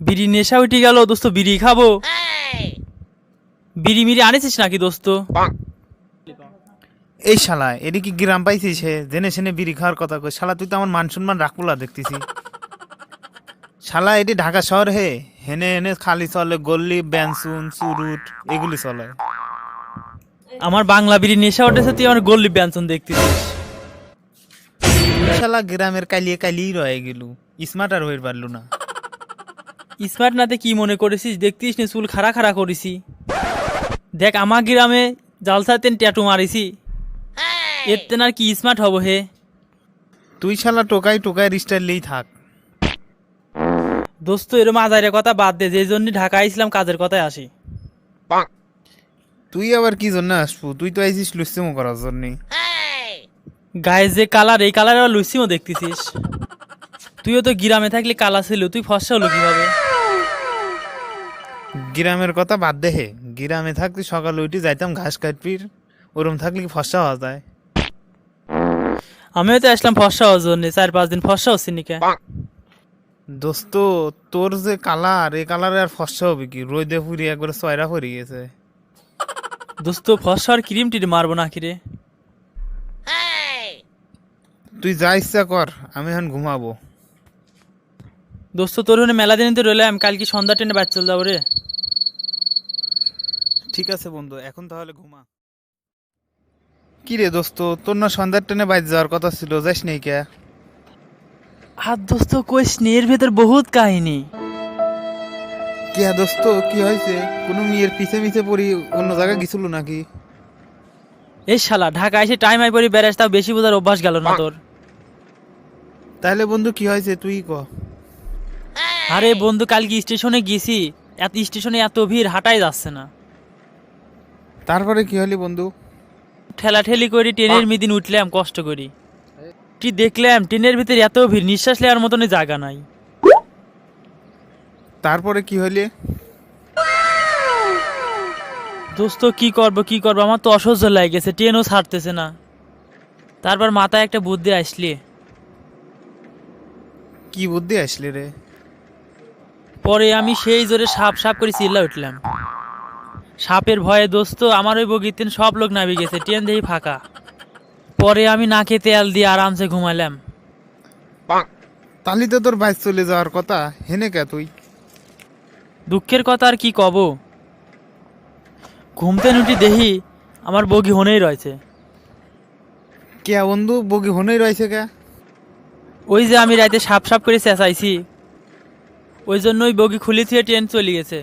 বিড়ি নেশা উঠে গেল দোস্ত, বিড়ি খাবো। বিড়ি মিড়ি আনিছিস নাকি দোস্ত? এই শালা এটি কি গ্রাম পাইছিস হে জেনে শুনে বিড়ি খাওয়ার কথা কই? শালা তুই তো আমার মান সম্মান রাখবলা দেখতেছি। শালা এটি ঢাকা শহর হে, হেনে হেনে খালি চলে গল্লি ব্যানসুন চুরুট এগুলি চলে। আমার বাংলা বিড়ি নেশা উঠেছে, তুই আমার গল্লি ব্যঞ্জন দেখতেছিস। তুই শালা গ্রামের কালিয়ে কালিয়ে রয়ে গেল, স্মার্ট আর হয়ে পারলু না। স্মার্ট নাতে কি মনে করেছিস? দেখতিস নি চুল খাড়া খাড়া করেছি। দেখ আমার গ্রামে জালসাতেন ট্যাটু মারিছি, এর তেন আর কি স্মার্ট হব হে? তুই শালা টোকাই টোকাই স্টাইলেই থাক। দোস্ত এরম আজারের কথা বাদ দে, যে জন্য ঢাকা আইছিলাম কাজের কথায় আসি। তুই আবার কি জন্য আসবো? তুই তো আইছিস লুচ্ছিমো করার জন্য। গায়ে যে কালার, এই কালার আবার লুসিমও দেখতেছিস। তুইও তো গ্রামে থাকলে কালা ছিল, তুই ফর্সা হলো কিভাবে? গ্রামের কথা বাদ দে হে, গ্রামে থাকতে সকালে উঠে যাইতাম ঘাস কাটপির, ওরম থাকলে কি ফর্সা হওয়া যায়? আমিও তো আসলাম ফর্সা হওয়ার জন্য, 4-5 দিন ফর্সা হচ্ছি নিকে। দোস্ত তোর যে কালার, এই কালারে আর ফর্সা হবে কি? রোদে পুরি একবারে চয়রা পড়ে গেছে। দোস্ত ফর্সা আর ক্রিম টিরি মারবো না কিরে? তুই যা ইচ্ছা কর, আমি এখন ঘুমাবো। দোস্ত তোর হনে মেলা দিন তো রইলাম, কালকে সন্ধ্যা ট্রেনে বাদ চল যাবো রে। ঠিক আছে বন্ধু, এখন তাহলে ঘুমা। কি রে দোস্ত, তোর না সন্ধ্যার ট্রেনে বাইরে যাওয়ার কথা ছিল, যাস নেই কে? আর দোস্ত কইস নি, এর ভেতর বহুত কাহিনী। কি হ্যাঁ দোস্ত, কি হয়েছে? কোনো মেয়ের পিছে পিছে পড়ি অন্য জায়গায় গেছিল নাকি? এই শালা ঢাকা এসে টাইম আই পরি বেড়াস, তাও বেশি বোঝার অভ্যাস গেল না তোর? তাহলে বন্ধু কি হয়েছে তুই ক। আরে বন্ধু কালকে স্টেশনে গেছি, এত স্টেশনে এত ভিড় হাঁটাই যাচ্ছে না। তারপরে কি হলি বন্ধু? ঠেলাঠেলি করি ট্রেনের মিদিন উঠলাম কষ্ট করি। কি দেখলাম ট্রেনের ভিতরে এত ভিড়, নিঃশ্বাস নেওয়ার মতনই জায়গা নাই। তারপরে কি হলি? দোস্ত কি করবো আমার তো অসহ্য লাগে গেছে, ট্রেনও ছাড়তেছে না। তারপর মাথায় একটা বুদ্ধি আসলি। কি বুদ্ধি আসলি রে? পরে আমি সেই জোরে সাপ সাপ করে চিল্লা উঠলাম। সাপের ভয়ে দোস্ত আমার ওই বগিতেন সব লোক নামে গেছে, ট্রেন দেখি ফাঁকা। পরে আমি নাকে তেল দিয়ে আরামসে ঘুমাইলাম। তাহলে তো তোর বাইক চলে যাওয়ার কথা, হেনে কে তুই? দুঃখের কথা আর কি কব, ঘুমতে নুটি দেখি আমার বগি হনেই রয়েছে। কে বন্ধু, বগি হনেই রয়েছে কে? ওই যে আমি রাতে সাপ সাপ করে চেঁচাইছি, ওই জন্য ওই বগি খুলে থুয়ে ট্রেন চলে গেছে।